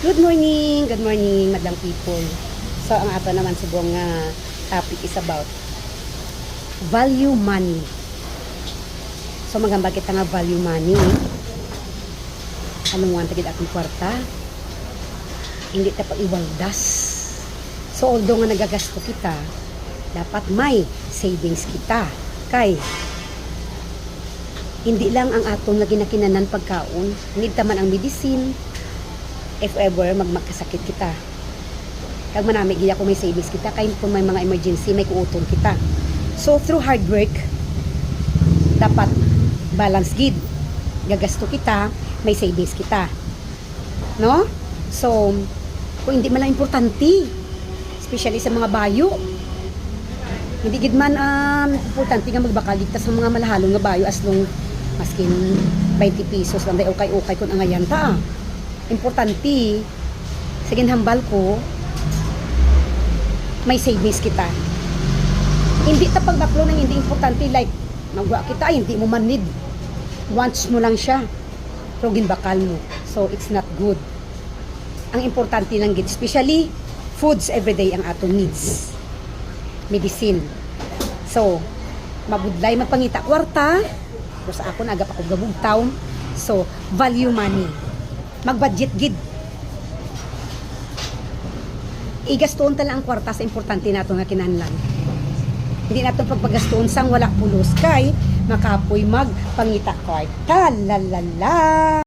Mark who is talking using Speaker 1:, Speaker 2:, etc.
Speaker 1: Good morning, madlang people. So, ang ato naman subong nga topic is about value money. So, magambag kita nga value money. Anong nga tagid akong kwarta? Hindi ta pag-iwaldas. So, although nga nagagasto kita, dapat may savings kita. Kay, hindi lang ang atong nga ginakinanan pagkaon, need man ang medicine, if ever magmakasakit kita. Kag manami giya ko may savings kita, kay kung may mga emergency may kuutol kita. So through hard work dapat balance gid. Gagasto kita, may savings kita. No? So kung hindi man lang importante, especially sa mga bayo, hindi gid man importante nga magbakaligtas sa mga malahalong nga bayo as long maskin 20 pesos lang day okay kun ang ayan ta. Importante sa ginhambal ko may savings kita. Hindi ta pagbaklo ng hindi importante like magwa kita ay hindi mo man need, wants mo lang siya pero ginbakal mo, so it's not good. Ang importante lang gid, especially foods everyday ang aton needs, medicine. So mabudlay magpangita kwarta pero sa ako agap ako gabug taon, so value money, mag-budget gid. Igastuon tala ang kwarta sa importante nato nga kinahanglan. Hindi nato pagpagastuon sang wala pulos kay makapoy magpangita kwarta. La la la.